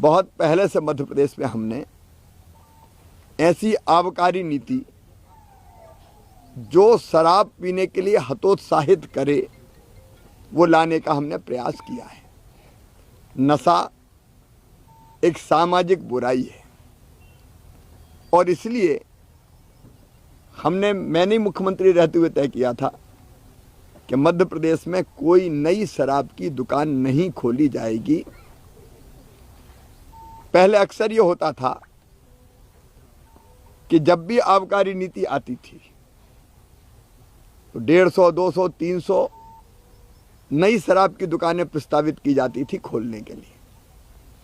बहुत पहले से मध्य प्रदेश में हमने ऐसी आबकारी नीति जो शराब पीने के लिए हतोत्साहित करे वो लाने का हमने प्रयास किया है। नशा एक सामाजिक बुराई है और इसलिए मैंने मुख्यमंत्री रहते हुए तय किया था कि मध्य प्रदेश में कोई नई शराब की दुकान नहीं खोली जाएगी। पहले अक्सर ये होता था कि जब भी आबकारी नीति आती थी तो 150, 200, 300 नई शराब की दुकानें प्रस्तावित की जाती थी खोलने के लिए।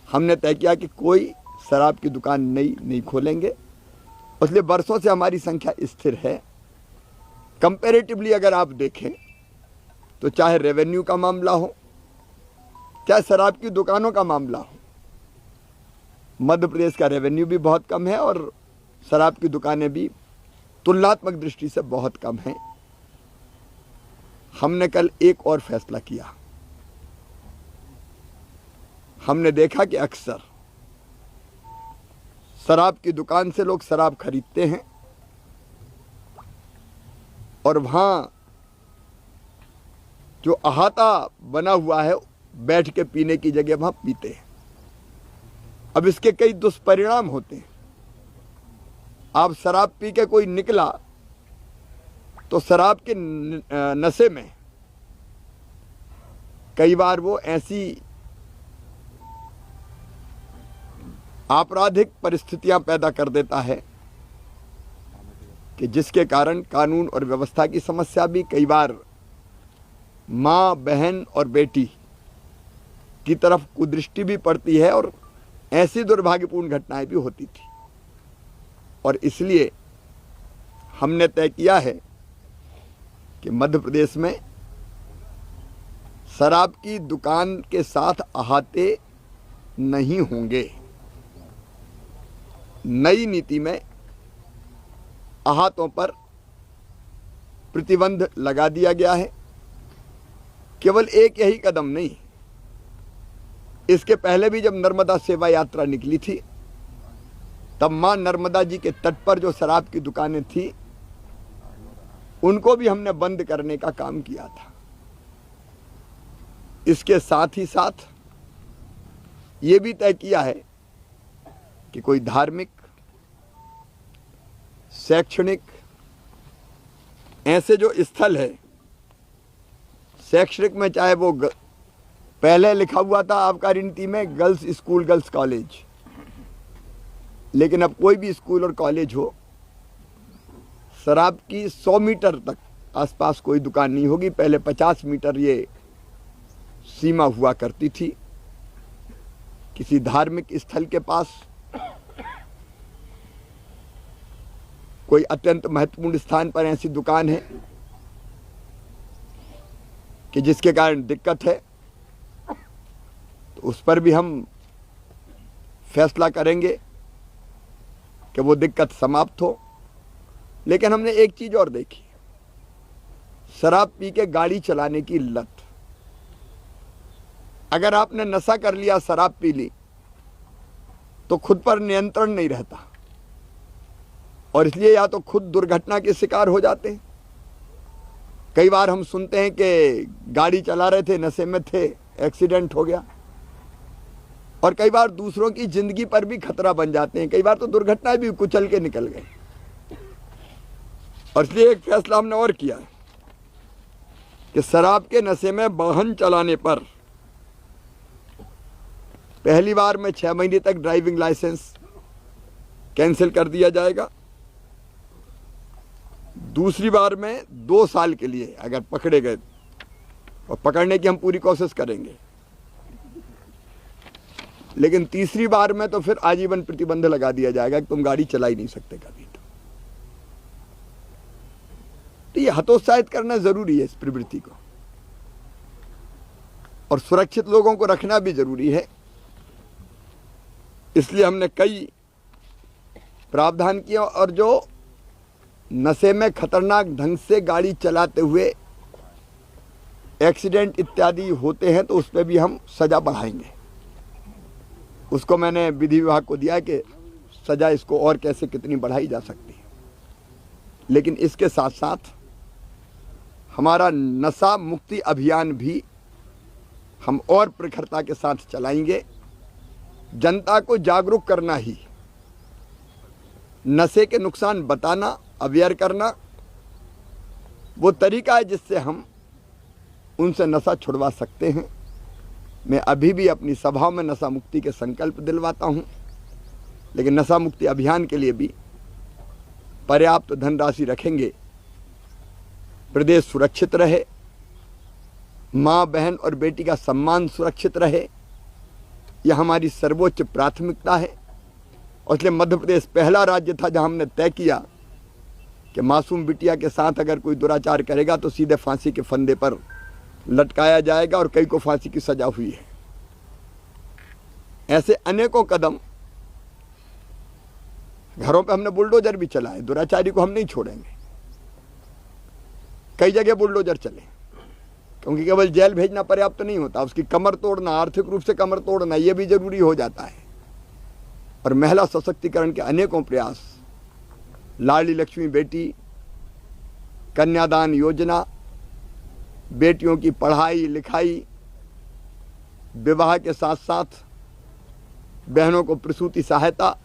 हमने तय किया कि कोई शराब की दुकान नई नहीं खोलेंगे, इसलिए वर्षों से हमारी संख्या स्थिर है। कंपैरेटिवली अगर आप देखें तो चाहे रेवेन्यू का मामला हो, चाहे शराब की दुकानों का मामला हो, मध्य प्रदेश का रेवेन्यू भी बहुत कम है और शराब की दुकानें भी तुलनात्मक दृष्टि से बहुत कम हैं। हमने कल एक और फैसला किया। हमने देखा कि अक्सर शराब की दुकान से लोग शराब खरीदते हैं और वहां जो अहाता बना हुआ है बैठ के पीने की जगह वहां पीते हैं। अब इसके कई दुष्परिणाम होते हैं। आप शराब पी के कोई निकला तो शराब के नशे में कई बार वो ऐसी आपराधिक परिस्थितियां पैदा कर देता है कि जिसके कारण कानून और व्यवस्था की समस्या भी, कई बार माँ, बहन और बेटी की तरफ कुदृष्टि भी पड़ती है और ऐसी दुर्भाग्यपूर्ण घटनाएं भी होती थी। और इसलिए हमने तय किया है कि मध्य प्रदेश में शराब की दुकान के साथ अहाते नहीं होंगे। नई नीति में अहातों पर प्रतिबंध लगा दिया गया है। केवल एक यही कदम नहीं, इसके पहले भी जब नर्मदा सेवा यात्रा निकली थी तब मां नर्मदा जी के तट पर जो शराब की दुकानें थी उनको भी हमने बंद करने का काम किया था। इसके साथ ही साथ ये भी तय किया है कि कोई धार्मिक, शैक्षणिक ऐसे जो स्थल है, शैक्षणिक में चाहे वो पहले लिखा हुआ था आबकारी नीति में गर्ल्स स्कूल, गर्ल्स कॉलेज, लेकिन अब कोई भी स्कूल और कॉलेज हो, शराब की 100 मीटर तक आसपास कोई दुकान नहीं होगी। पहले 50 मीटर ये सीमा हुआ करती थी। किसी धार्मिक स्थल के पास, कोई अत्यंत महत्वपूर्ण स्थान पर ऐसी दुकान है कि जिसके कारण दिक्कत है तो उस पर भी हम फैसला करेंगे कि वो दिक्कत समाप्त हो। लेकिन हमने एक चीज और देखी, शराब पी के गाड़ी चलाने की लत। अगर आपने नशा कर लिया, शराब पी ली, तो खुद पर नियंत्रण नहीं रहता और इसलिए या तो खुद दुर्घटना के शिकार हो जाते हैं। कई बार हम सुनते हैं कि गाड़ी चला रहे थे, नशे में थे, एक्सीडेंट हो गया, और कई बार दूसरों की जिंदगी पर भी खतरा बन जाते हैं। कई बार तो दुर्घटनाएं भी कुचल के निकल गए। और इसलिए एक फैसला हमने और किया है कि शराब के नशे में वाहन चलाने पर पहली बार में 6 महीने तक ड्राइविंग लाइसेंस कैंसिल कर दिया जाएगा। दूसरी बार में 2 साल के लिए अगर पकड़े गए, और पकड़ने की हम पूरी कोशिश करेंगे, लेकिन तीसरी बार में तो फिर आजीवन प्रतिबंध लगा दिया जाएगा कि तुम गाड़ी चला ही नहीं सकते कभी। तो ये हतोत्साहित करना जरूरी है इस प्रवृत्ति को, और सुरक्षित लोगों को रखना भी जरूरी है। इसलिए हमने कई प्रावधान किए, और जो नशे में खतरनाक ढंग से गाड़ी चलाते हुए एक्सीडेंट इत्यादि होते हैं तो उस पर भी हम सजा बढ़ाएंगे। उसको मैंने विधि विभाग को दिया कि सजा इसको और कैसे कितनी बढ़ाई जा सकती है। लेकिन इसके साथ साथ हमारा नशा मुक्ति अभियान भी हम और प्रखरता के साथ चलाएंगे। जनता को जागरूक करना ही, नशे के नुकसान बताना, अवेयर करना वो तरीका है जिससे हम उनसे नशा छुड़वा सकते हैं। मैं अभी भी अपनी सभाओं में नशा मुक्ति के संकल्प दिलवाता हूं, लेकिन नशा मुक्ति अभियान के लिए भी पर्याप्त धनराशि रखेंगे। प्रदेश सुरक्षित रहे, माँ बहन और बेटी का सम्मान सुरक्षित रहे, यह हमारी सर्वोच्च प्राथमिकता है। और इसलिए मध्य प्रदेश पहला राज्य था जहां हमने तय किया कि मासूम बिटिया के साथ अगर कोई दुराचार करेगा तो सीधे फांसी के फंदे पर लटकाया जाएगा, और कई को फांसी की सजा हुई है। ऐसे अनेकों कदम, घरों पे हमने बुलडोजर भी चलाए, दुराचारी को हम नहीं छोड़ेंगे। कई जगह बुलडोजर चले, क्योंकि केवल जेल भेजना पर्याप्त नहीं होता, उसकी कमर तोड़ना, आर्थिक रूप से कमर तोड़ना, यह भी जरूरी हो जाता है। और महिला सशक्तिकरण के अनेकों प्रयास, लाडली लक्ष्मी बेटी, कन्यादान योजना, बेटियों की पढ़ाई लिखाई, विवाह के साथ साथ बहनों को प्रसूति सहायता,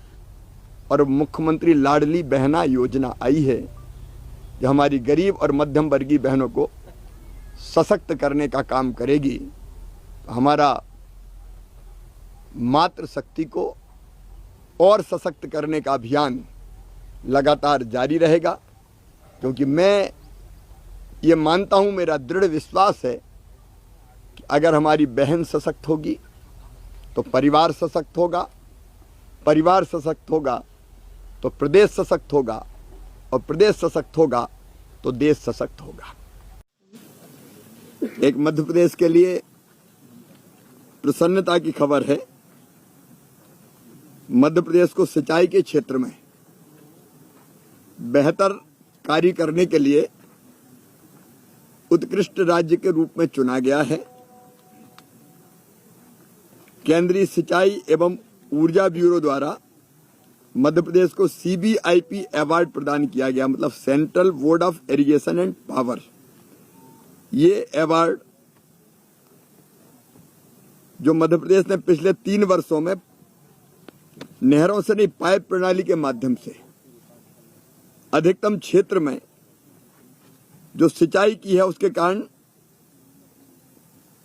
और मुख्यमंत्री लाडली बहना योजना आई है जो हमारी गरीब और मध्यम वर्गीय बहनों को सशक्त करने का काम करेगी। हमारा मातृशक्ति को और सशक्त करने का अभियान लगातार जारी रहेगा, क्योंकि मैं ये मानता हूं, मेरा दृढ़ विश्वास है कि अगर हमारी बहन सशक्त होगी तो परिवार सशक्त होगा, परिवार सशक्त होगा तो प्रदेश सशक्त होगा, और प्रदेश सशक्त होगा तो देश सशक्त होगा। एक मध्य प्रदेश के लिए प्रसन्नता की खबर है। मध्य प्रदेश को सिंचाई के क्षेत्र में बेहतर कार्य करने के लिए उत्कृष्ट राज्य के रूप में चुना गया है। केंद्रीय सिंचाई एवं ऊर्जा ब्यूरो द्वारा मध्य प्रदेश को CBIP अवार्ड प्रदान किया गया, मतलब central board of irrigation and power. ये अवार्ड जो मध्य प्रदेश ने पिछले 3 वर्षों में नहरों से नहीं, पाइप प्रणाली के माध्यम से अधिकतम क्षेत्र में जो सिंचाई की है, उसके कारण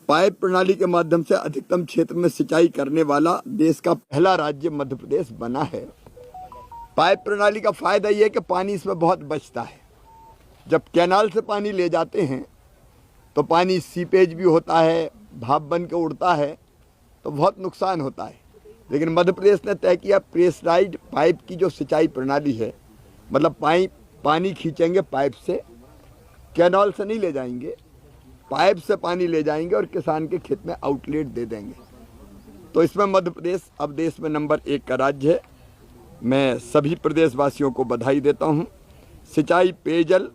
पाइप प्रणाली के माध्यम से अधिकतम क्षेत्र में सिंचाई करने वाला देश का पहला राज्य मध्य प्रदेश बना है। पाइप प्रणाली का फायदा यह है कि पानी इसमें बहुत बचता है। जब कैनाल से पानी ले जाते हैं तो पानी सीपेज भी होता है, भाप बन के उड़ता है, तो बहुत नुकसान होता है। लेकिन मध्य प्रदेश ने तय किया प्रेशराइज्ड पाइप की जो सिंचाई प्रणाली है, मतलब पानी खींचेंगे पाइप से, कैनाल से नहीं ले जाएंगे, पाइप से पानी ले जाएंगे और किसान के खेत में आउटलेट दे देंगे। तो इसमें मध्य प्रदेश अब देश में नंबर 1 का राज्य है। मैं सभी प्रदेशवासियों को बधाई देता हूं। सिंचाई, पेयजल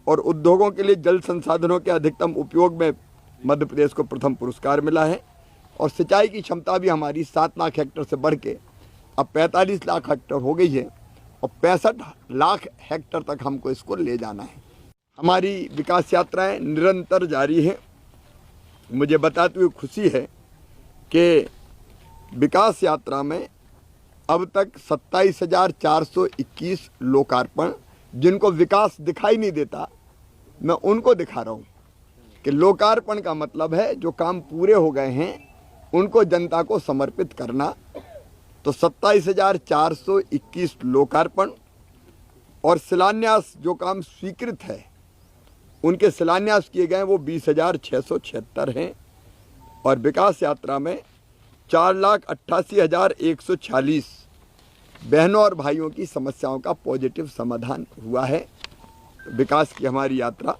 और उद्योगों के लिए जल संसाधनों के अधिकतम उपयोग में मध्य प्रदेश को प्रथम पुरस्कार मिला है। और सिंचाई की क्षमता भी हमारी 7 लाख हेक्टेयर से बढ़ के अब 45 लाख हेक्टेयर हो गई है, और 65 लाख हेक्टेयर तक हमको इसको ले जाना है। हमारी विकास यात्राएं निरंतर जारी हैं। मुझे बताते हुए खुशी है कि विकास यात्रा में अब तक 27,421 लोकार्पण, जिनको विकास दिखाई नहीं देता, मैं उनको दिखा रहा हूँ कि लोकार्पण का मतलब है जो काम पूरे हो गए हैं उनको जनता को समर्पित करना। तो 27,421 लोकार्पण, और शिलान्यास जो काम स्वीकृत है उनके शिलान्यास किए गए वो 20,676 हैं। और विकास यात्रा में 4,88,146 बहनों और भाइयों की समस्याओं का पॉजिटिव समाधान हुआ है। विकास की हमारी यात्रा